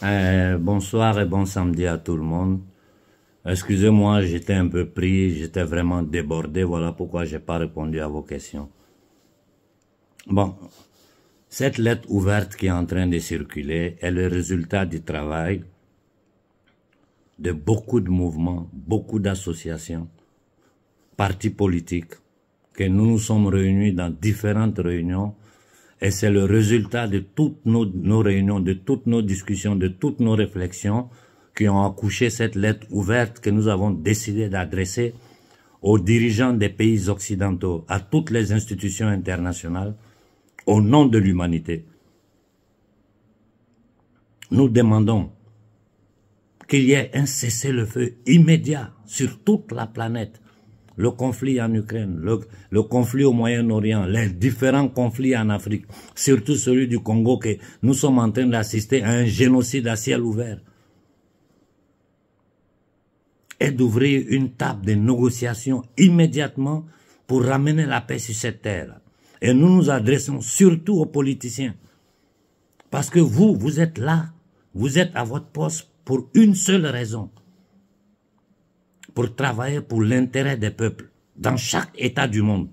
Bonsoir et bon samedi à tout le monde. Excusez-moi, j'étais un peu pris, j'étais vraiment débordé, voilà pourquoi j'ai pas répondu à vos questions. Bon, cette lettre ouverte qui est en train de circuler est le résultat du travail de beaucoup de mouvements, beaucoup d'associations, partis politiques, que nous nous sommes réunis dans différentes réunions, et c'est le résultat de toutes nos réunions, de toutes nos discussions, de toutes nos réflexions qui ont accouché cette lettre ouverte que nous avons décidé d'adresser aux dirigeants des pays occidentaux, à toutes les institutions internationales, au nom de l'humanité. Nous demandons qu'il y ait un cessez-le-feu immédiat sur toute la planète. Le conflit en Ukraine, le conflit au Moyen-Orient, les différents conflits en Afrique, surtout celui du Congo, que nous sommes en train d'assister à un génocide à ciel ouvert. Et d'ouvrir une table de négociation immédiatement pour ramener la paix sur cette terre. Et nous nous adressons surtout aux politiciens. Parce que vous êtes là, vous êtes à votre poste pour une seule raison. Pour travailler pour l'intérêt des peuples, dans chaque État du monde.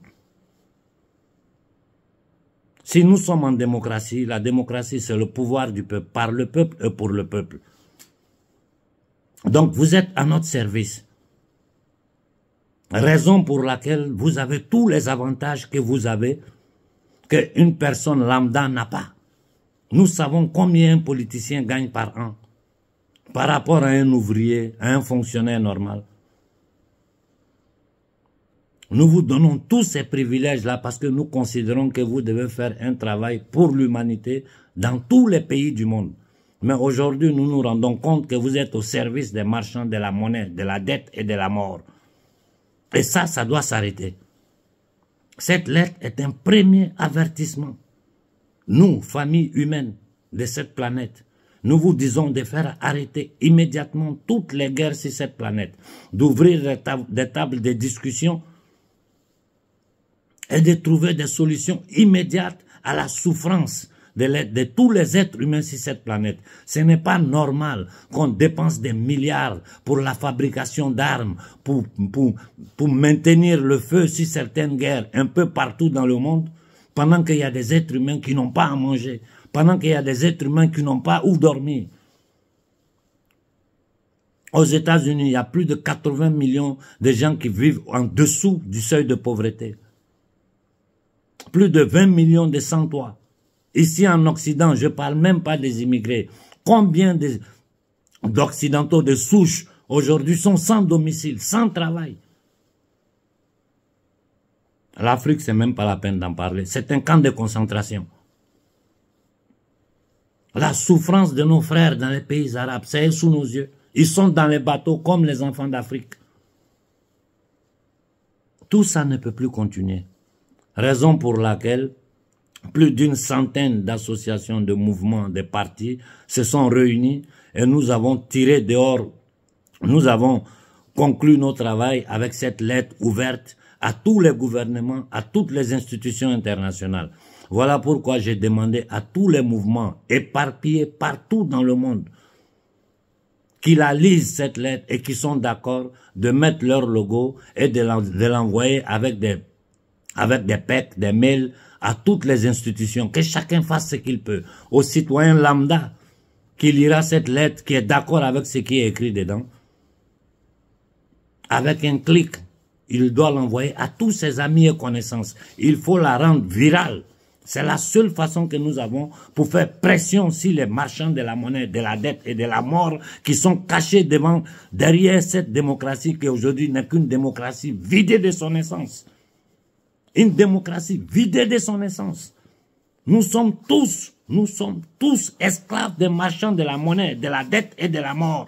Si nous sommes en démocratie, la démocratie c'est le pouvoir du peuple, par le peuple et pour le peuple. Donc vous êtes à notre service. Raison pour laquelle vous avez tous les avantages que vous avez, qu'une personne lambda n'a pas. Nous savons combien un politicien gagne par an, par rapport à un ouvrier, à un fonctionnaire normal. Nous vous donnons tous ces privilèges-là parce que nous considérons que vous devez faire un travail pour l'humanité dans tous les pays du monde. Mais aujourd'hui, nous nous rendons compte que vous êtes au service des marchands de la monnaie, de la dette et de la mort. Et ça doit s'arrêter. Cette lettre est un premier avertissement. Nous, famille humaine de cette planète, nous vous disons de faire arrêter immédiatement toutes les guerres sur cette planète, d'ouvrir des tables de discussion et de trouver des solutions immédiates à la souffrance de tous les êtres humains sur cette planète. Ce n'est pas normal qu'on dépense des milliards pour la fabrication d'armes, pour maintenir le feu sur certaines guerres un peu partout dans le monde, pendant qu'il y a des êtres humains qui n'ont pas à manger, pendant qu'il y a des êtres humains qui n'ont pas où dormir. Aux États-Unis, il y a plus de 80 millions de gens qui vivent en dessous du seuil de pauvreté. Plus de 20 millions de sans-toit. Ici en Occident, je ne parle même pas des immigrés. Combien d'Occidentaux de souche aujourd'hui sont sans domicile, sans travail? L'Afrique, c'est même pas la peine d'en parler. C'est un camp de concentration. La souffrance de nos frères dans les pays arabes, c'est sous nos yeux. Ils sont dans les bateaux comme les enfants d'Afrique. Tout ça ne peut plus continuer. Raison pour laquelle plus d'une centaine d'associations, de mouvements, de partis se sont réunis et nous avons tiré dehors, nous avons conclu nos travail avec cette lettre ouverte à tous les gouvernements, à toutes les institutions internationales. Voilà pourquoi j'ai demandé à tous les mouvements éparpillés partout dans le monde qui la lisent cette lettre et qui sont d'accord de mettre leur logo et de l'envoyer avec des PEC, des mails à toutes les institutions, que chacun fasse ce qu'il peut. Aux citoyens lambda qui lira cette lettre, qui est d'accord avec ce qui est écrit dedans, avec un clic, il doit l'envoyer à tous ses amis et connaissances. Il faut la rendre virale. C'est la seule façon que nous avons pour faire pression sur les marchands de la monnaie, de la dette et de la mort qui sont cachés derrière cette démocratie qui aujourd'hui n'est qu'une démocratie vidée de son essence. Une démocratie vidée de son essence. Nous sommes tous esclaves des marchands de la monnaie, de la dette et de la mort.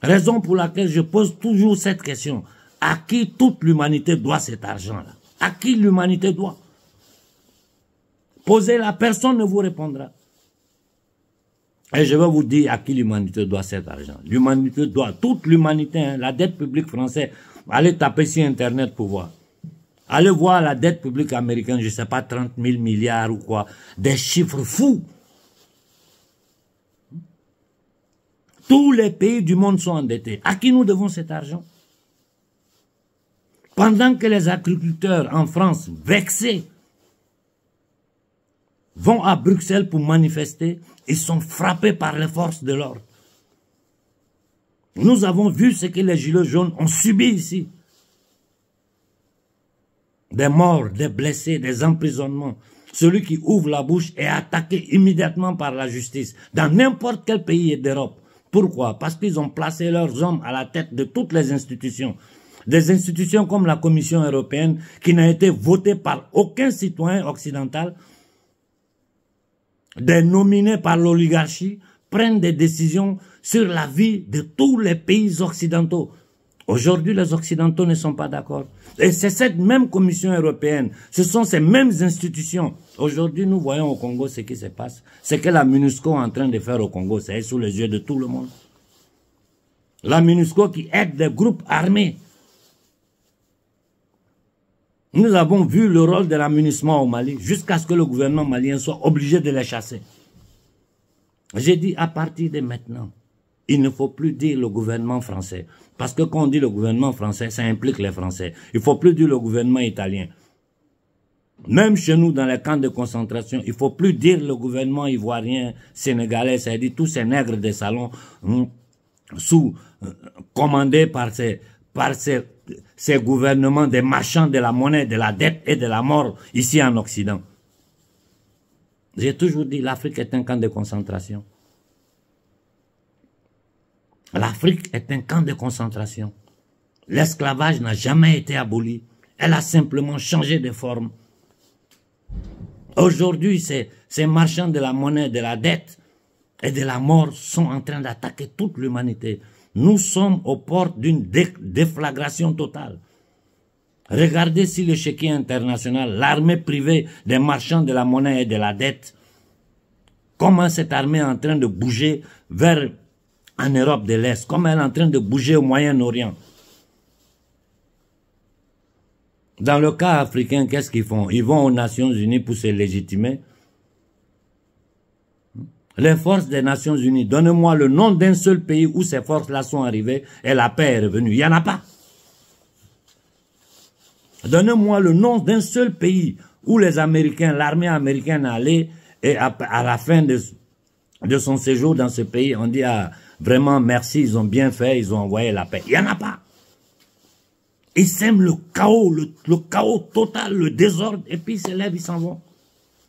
Raison pour laquelle je pose toujours cette question. À qui toute l'humanité doit cet argent-là? À qui l'humanité doit? Posez-la, personne ne vous répondra. Et je vais vous dire à qui l'humanité doit cet argent. L'humanité doit, toute l'humanité, hein, la dette publique française, allez taper sur Internet pour voir. Allez voir la dette publique américaine, je ne sais pas, 30 000 milliards ou quoi. Des chiffres fous. Tous les pays du monde sont endettés. À qui nous devons cet argent? Pendant que les agriculteurs en France, vexés, vont à Bruxelles pour manifester, ils sont frappés par les forces de l'ordre. Nous avons vu ce que les gilets jaunes ont subi ici. Des morts, des blessés, des emprisonnements. Celui qui ouvre la bouche est attaqué immédiatement par la justice, dans n'importe quel pays d'Europe. Pourquoi? Parce qu'ils ont placé leurs hommes à la tête de toutes les institutions. Des institutions comme la Commission européenne, qui n'a été votée par aucun citoyen occidental, des nominés par l'oligarchie, prennent des décisions sur la vie de tous les pays occidentaux. Aujourd'hui, les Occidentaux ne sont pas d'accord. Et c'est cette même Commission européenne, ce sont ces mêmes institutions. Aujourd'hui, nous voyons au Congo ce qui se passe. Ce que la MINUSCO est en train de faire au Congo, c'est sous les yeux de tout le monde. La MINUSCO qui aide des groupes armés. Nous avons vu le rôle de la MINUSMA au Mali, jusqu'à ce que le gouvernement malien soit obligé de les chasser. J'ai dit à partir de maintenant, il ne faut plus dire le gouvernement français. Parce que quand on dit le gouvernement français, ça implique les Français. Il ne faut plus dire le gouvernement italien. Même chez nous, dans les camps de concentration, il ne faut plus dire le gouvernement ivoirien, sénégalais, c'est-à-dire tous ces nègres des salons commandés par ces gouvernements des marchands de la monnaie, de la dette et de la mort ici en Occident. J'ai toujours dit l'Afrique est un camp de concentration. L'Afrique est un camp de concentration. L'esclavage n'a jamais été aboli. Elle a simplement changé de forme. Aujourd'hui, ces marchands de la monnaie, de la dette et de la mort sont en train d'attaquer toute l'humanité. Nous sommes aux portes d'une déflagration totale. Regardez si le chéquier international, l'armée privée des marchands de la monnaie et de la dette, comment cette armée est en train de bouger vers en Europe de l'Est, comment elle est en train de bouger au Moyen-Orient. Dans le cas africain, qu'est-ce qu'ils font? Ils vont aux Nations Unies pour se légitimer. Les forces des Nations Unies, donnez-moi le nom d'un seul pays où ces forces-là sont arrivées et la paix est revenue. Il n'y en a pas. Donnez-moi le nom d'un seul pays où les Américains, l'armée américaine est allée et à la fin de son séjour dans ce pays, on dit vraiment merci, ils ont bien fait, ils ont envoyé la paix. Il n'y en a pas. Ils sèment le chaos total, le désordre, et puis ils se lèvent, ils s'en vont.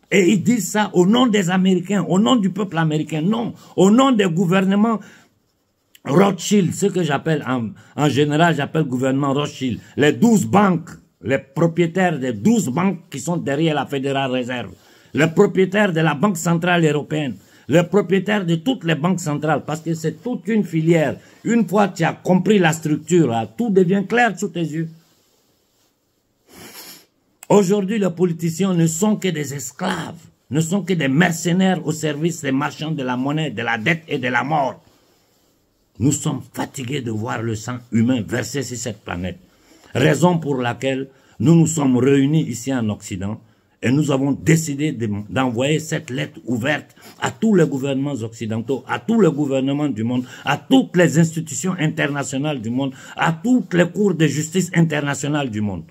Et ils disent ça au nom des Américains, au nom du peuple américain, non, au nom des gouvernements Rothschild, ce que j'appelle, en général, j'appelle gouvernement Rothschild, les 12 banques, les propriétaires des 12 banques qui sont derrière la Fédérale Réserve, les propriétaires de la Banque Centrale Européenne, les propriétaires de toutes les banques centrales, parce que c'est toute une filière. Une fois que tu as compris la structure, là, tout devient clair sous tes yeux. Aujourd'hui, les politiciens ne sont que des esclaves, ne sont que des mercenaires au service des marchands de la monnaie, de la dette et de la mort. Nous sommes fatigués de voir le sang humain versé sur cette planète. Raison pour laquelle nous nous sommes réunis ici en Occident et nous avons décidé d'envoyer cette lettre ouverte à tous les gouvernements occidentaux, à tous les gouvernements du monde, à toutes les institutions internationales du monde, à toutes les cours de justice internationales du monde.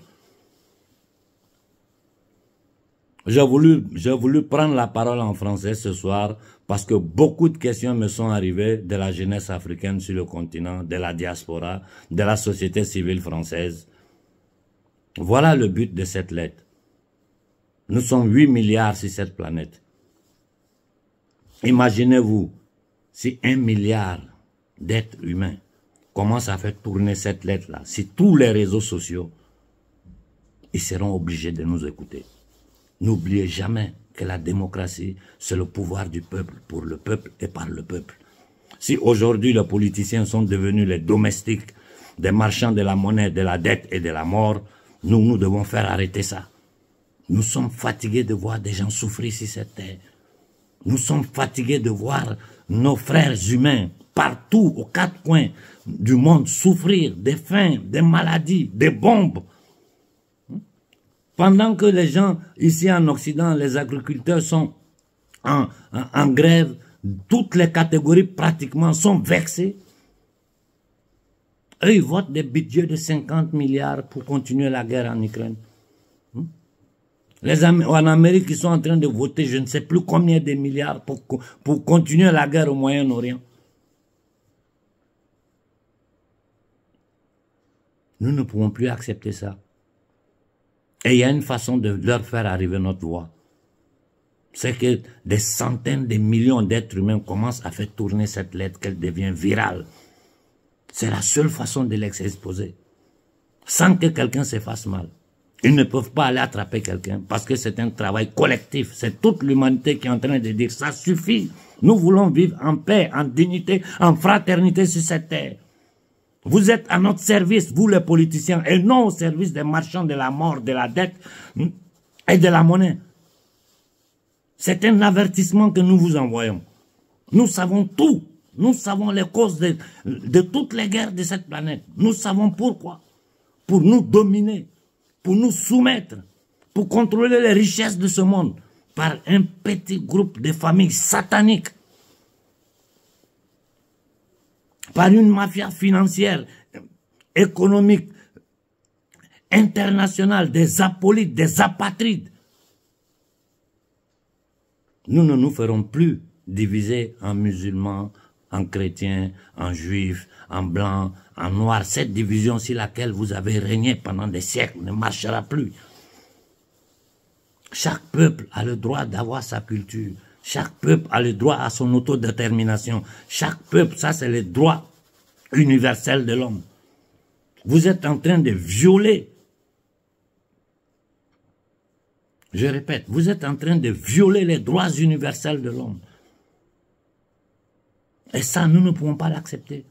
J'ai voulu prendre la parole en français ce soir parce que beaucoup de questions me sont arrivées de la jeunesse africaine sur le continent, de la diaspora, de la société civile française. Voilà le but de cette lettre. Nous sommes 8 milliards sur cette planète. Imaginez-vous, si 1 milliard d'êtres humains commencent à faire tourner cette lettre-là, si tous les réseaux sociaux, ils seront obligés de nous écouter. N'oubliez jamais que la démocratie, c'est le pouvoir du peuple, pour le peuple et par le peuple. Si aujourd'hui les politiciens sont devenus les domestiques des marchands de la monnaie, de la dette et de la mort, nous devons faire arrêter ça. Nous sommes fatigués de voir des gens souffrir sur cette terre. Nous sommes fatigués de voir nos frères humains partout, aux 4 coins du monde, souffrir des faim, des maladies, des bombes. Pendant que les gens, ici en Occident, les agriculteurs sont en grève, toutes les catégories pratiquement sont vexées. Eux, ils votent des budgets de 50 milliards pour continuer la guerre en Ukraine. En Amérique, ils sont en train de voter je ne sais plus combien de milliards pour continuer la guerre au Moyen-Orient. Nous ne pouvons plus accepter ça. Et il y a une façon de leur faire arriver notre voix. C'est que des centaines de millions d'êtres humains commencent à faire tourner cette lettre, qu'elle devient virale. C'est la seule façon de l'exposer. Sans que quelqu'un se fasse mal. Ils ne peuvent pas aller attraper quelqu'un parce que c'est un travail collectif. C'est toute l'humanité qui est en train de dire ça suffit. Nous voulons vivre en paix, en dignité, en fraternité sur cette terre. Vous êtes à notre service, vous les politiciens, et non au service des marchands de la mort, de la dette et de la monnaie. C'est un avertissement que nous vous envoyons. Nous savons tout. Nous savons les causes de toutes les guerres de cette planète. Nous savons pourquoi. Pour nous dominer, pour nous soumettre, pour contrôler les richesses de ce monde par un petit groupe de familles sataniques. Par une mafia financière, économique, internationale, des apolites, des apatrides. Nous ne nous ferons plus diviser en musulmans, en chrétiens, en juifs, en blancs, en noirs. Cette division sur laquelle vous avez régné pendant des siècles ne marchera plus. Chaque peuple a le droit d'avoir sa culture. Chaque peuple a le droit à son autodétermination. Chaque peuple, ça c'est le droit universel de l'homme. Vous êtes en train de violer, je répète, vous êtes en train de violer les droits universels de l'homme. Et ça, nous ne pouvons pas l'accepter.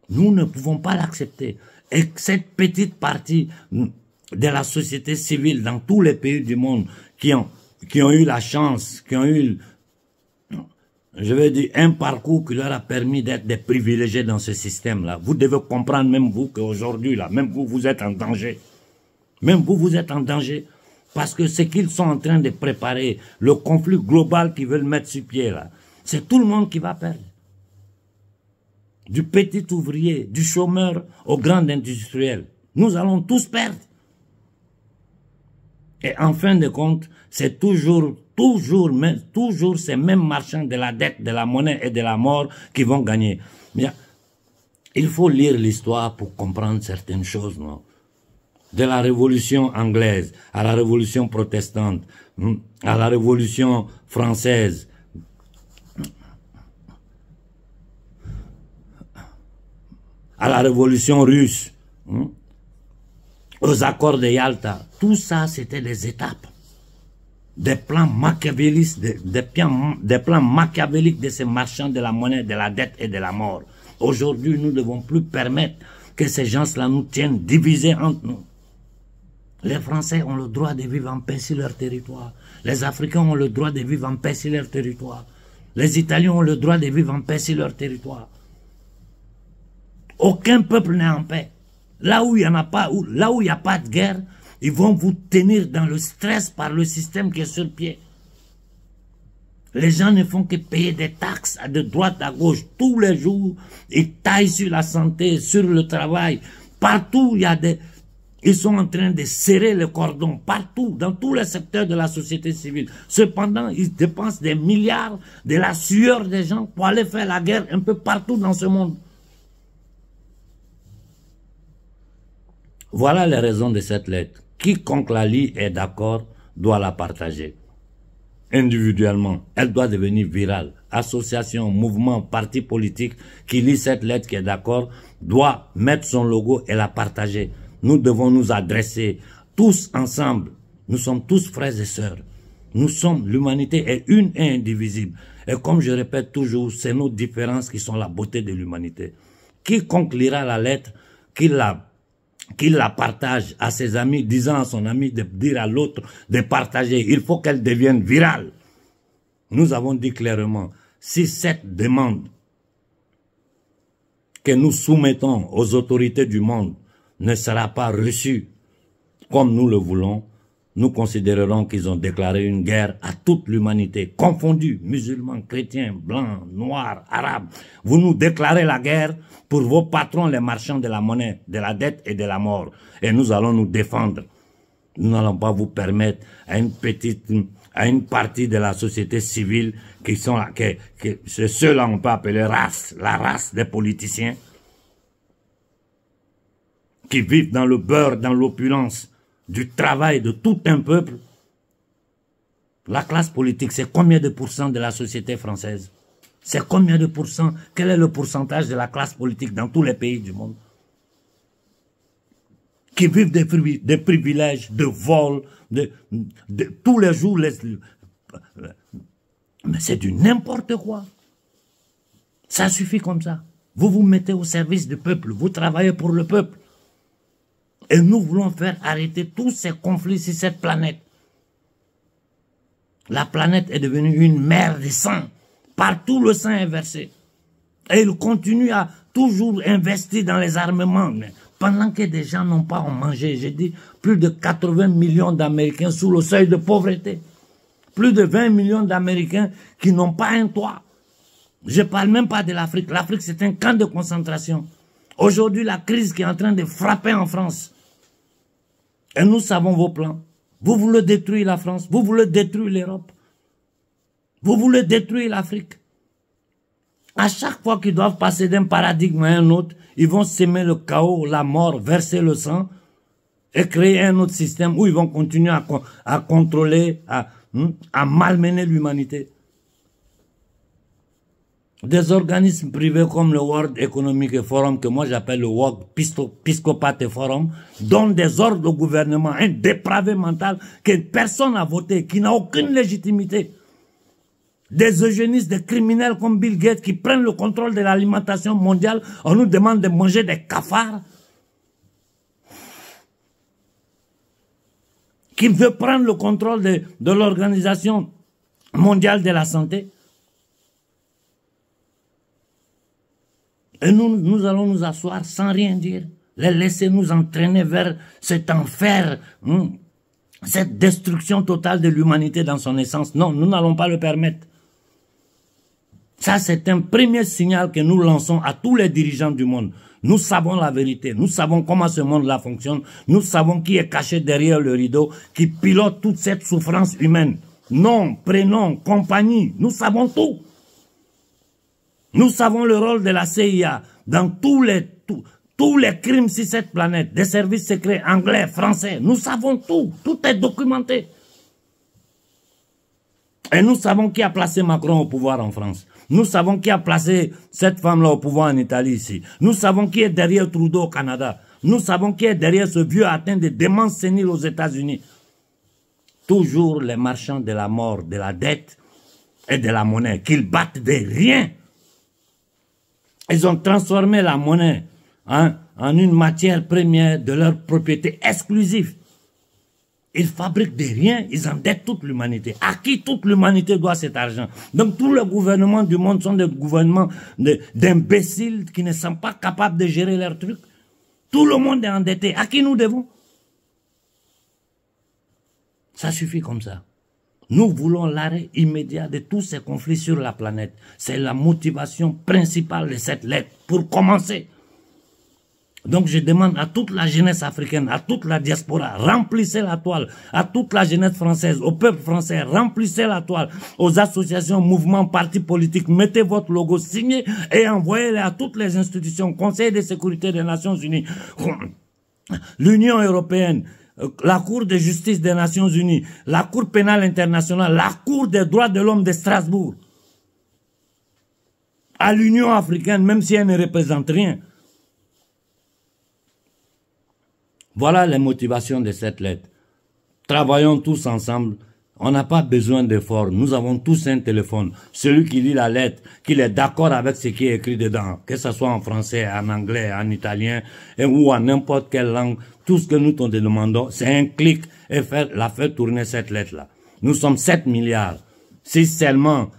Nous ne pouvons pas l'accepter. Et cette petite partie de la société civile dans tous les pays du monde qui ont eu la chance, qui ont eu, je vais dire, un parcours qui leur a permis d'être des privilégiés dans ce système-là. Vous devez comprendre, même vous, qu'aujourd'hui, là, même vous, vous êtes en danger. Même vous, vous êtes en danger. Parce que ce qu'ils sont en train de préparer, le conflit global qu'ils veulent mettre sur pied, là, c'est tout le monde qui va perdre. Du petit ouvrier, du chômeur au grand industriel. Nous allons tous perdre. Et en fin de compte, c'est toujours ces mêmes marchands de la dette, de la monnaie et de la mort qui vont gagner. Mais il faut lire l'histoire pour comprendre certaines choses, non? De la révolution anglaise à la révolution protestante, à la révolution française, à la révolution russe, aux accords de Yalta, tout ça c'était des étapes, des plans machiavéliques, des plans machiavéliques de ces marchands de la monnaie, de la dette et de la mort. Aujourd'hui, nous ne devons plus permettre que ces gens-là nous tiennent divisés entre nous. Les Français ont le droit de vivre en paix sur leur territoire. Les Africains ont le droit de vivre en paix sur leur territoire. Les Italiens ont le droit de vivre en paix sur leur territoire. Aucun peuple n'est en paix. Là où il n'y en a pas, là où il n'y a pas de guerre, ils vont vous tenir dans le stress par le système qui est sur pied. Les gens ne font que payer des taxes de droite à gauche tous les jours. Ils taillent sur la santé, sur le travail. Partout, il y a des... Ils sont en train de serrer le cordon, partout, dans tous les secteurs de la société civile. Cependant, ils dépensent des milliards de la sueur des gens pour aller faire la guerre un peu partout dans ce monde. Voilà les raisons de cette lettre. Quiconque la lit est d'accord, doit la partager. Individuellement, elle doit devenir virale. Association, mouvement, parti politique qui lit cette lettre qui est d'accord, doit mettre son logo et la partager. Nous devons nous adresser tous ensemble. Nous sommes tous frères et sœurs. Nous sommes, l'humanité est une et indivisible. Et comme je répète toujours, c'est nos différences qui sont la beauté de l'humanité. Quiconque lira la lettre, qu'il la partage à ses amis, disant à son ami de dire à l'autre de partager. Il faut qu'elle devienne virale. Nous avons dit clairement, si cette demande que nous soumettons aux autorités du monde ne sera pas reçue comme nous le voulons, nous considérerons qu'ils ont déclaré une guerre à toute l'humanité, confondue, musulmans, chrétiens, blancs, noirs, arabes. Vous nous déclarez la guerre pour vos patrons, les marchands de la monnaie, de la dette et de la mort. Et nous allons nous défendre. Nous n'allons pas vous permettre à une partie de la société civile qui sont là, c'est ceux-là on peut appeler race, la race des politiciens, qui vivent dans le beurre, dans l'opulence du travail de tout un peuple. La classe politique, c'est combien de pourcents de la société française? C'est combien de pourcents? Quel est le pourcentage de la classe politique dans tous les pays du monde? Qui vivent des privilèges, de vol, de tous les jours. Mais c'est du n'importe quoi. Ça suffit comme ça. Vous vous mettez au service du peuple, vous travaillez pour le peuple. Et nous voulons faire arrêter tous ces conflits sur cette planète. La planète est devenue une mer de sang. Partout le sang est versé. Et il continue à toujours investir dans les armements. Mais pendant que des gens n'ont pas à manger, j'ai dit plus de 80 millions d'Américains sous le seuil de pauvreté. Plus de 20 millions d'Américains qui n'ont pas un toit. Je ne parle même pas de l'Afrique. L'Afrique, c'est un camp de concentration. Aujourd'hui, la crise qui est en train de frapper en France. Et nous savons vos plans. Vous voulez détruire la France. Vous voulez détruire l'Europe. Vous voulez détruire l'Afrique. À chaque fois qu'ils doivent passer d'un paradigme à un autre, ils vont semer le chaos, la mort, verser le sang et créer un autre système où ils vont continuer à contrôler, à malmener l'humanité. Des organismes privés comme le World Economic Forum, que moi j'appelle le World Piscopate Forum, donnent des ordres au gouvernement, un dépravé mental que personne n'a voté, qui n'a aucune légitimité. Des eugénistes, des criminels comme Bill Gates qui prennent le contrôle de l'alimentation mondiale, on nous demande de manger des cafards. Qui veut prendre le contrôle de l'Organisation mondiale de la santé. Et nous allons nous asseoir sans rien dire, les laisser nous entraîner vers cet enfer, cette destruction totale de l'humanité dans son essence. Non, nous n'allons pas le permettre. Ça, c'est un premier signal que nous lançons à tous les dirigeants du monde. Nous savons la vérité, nous savons comment ce monde-là fonctionne, nous savons qui est caché derrière le rideau, qui pilote toute cette souffrance humaine. Nom, prénom, compagnie, nous savons tout. Nous savons le rôle de la CIA dans tous les crimes sur cette planète, des services secrets anglais, français. Nous savons tout. Tout est documenté. Et nous savons qui a placé Macron au pouvoir en France. Nous savons qui a placé cette femme-là au pouvoir en Italie ici. Nous savons qui est derrière Trudeau au Canada. Nous savons qui est derrière ce vieux atteint de démence sénile aux États-Unis. Toujours les marchands de la mort, de la dette et de la monnaie, qu'ils battent de rien. Ils ont transformé la monnaie en une matière première de leur propriété exclusive. Ils fabriquent des riens, ils endettent toute l'humanité. À qui toute l'humanité doit cet argent? Donc tous les gouvernements du monde sont des gouvernements d'imbéciles qui ne sont pas capables de gérer leurs trucs. Tout le monde est endetté. À qui nous devons? Ça suffit comme ça. Nous voulons l'arrêt immédiat de tous ces conflits sur la planète. C'est la motivation principale de cette lettre, pour commencer. Donc je demande à toute la jeunesse africaine, à toute la diaspora, remplissez la toile. À toute la jeunesse française, au peuple français, remplissez la toile. Aux associations, mouvements, partis politiques, mettez votre logo, signez et envoyez-les à toutes les institutions, Conseil de sécurité des Nations Unies, l'Union européenne, la Cour de justice des Nations Unies, la Cour pénale internationale, la Cour des droits de l'homme de Strasbourg, à l'Union africaine, même si elle ne représente rien. Voilà les motivations de cette lettre. Travaillons tous ensemble. On n'a pas besoin d'efforts. Nous avons tous un téléphone. Celui qui lit la lettre, qu'il est d'accord avec ce qui est écrit dedans, que ce soit en français, en anglais, en italien, ou en n'importe quelle langue, tout ce que nous te demandons, c'est un clic et faire tourner cette lettre-là. Nous sommes 7 milliards. Si seulement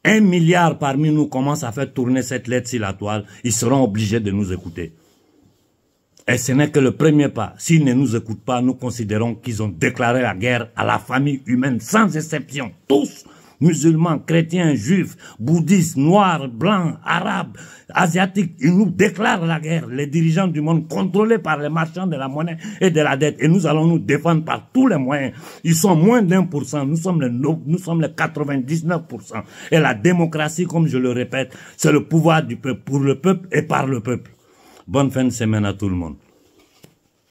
1 milliard parmi nous commence à faire tourner cette lettre sur la toile, ils seront obligés de nous écouter. Et ce n'est que le premier pas. S'ils ne nous écoutent pas, nous considérons qu'ils ont déclaré la guerre à la famille humaine, sans exception. Tous, musulmans, chrétiens, juifs, bouddhistes, noirs, blancs, arabes, asiatiques, ils nous déclarent la guerre. Les dirigeants du monde contrôlés par les marchands de la monnaie et de la dette. Et nous allons nous défendre par tous les moyens. Ils sont moins d'1%. Nous sommes les 99%. Et la démocratie, comme je le répète, c'est le pouvoir du peuple, pour le peuple et par le peuple. Bonne fin de semaine à tout le monde.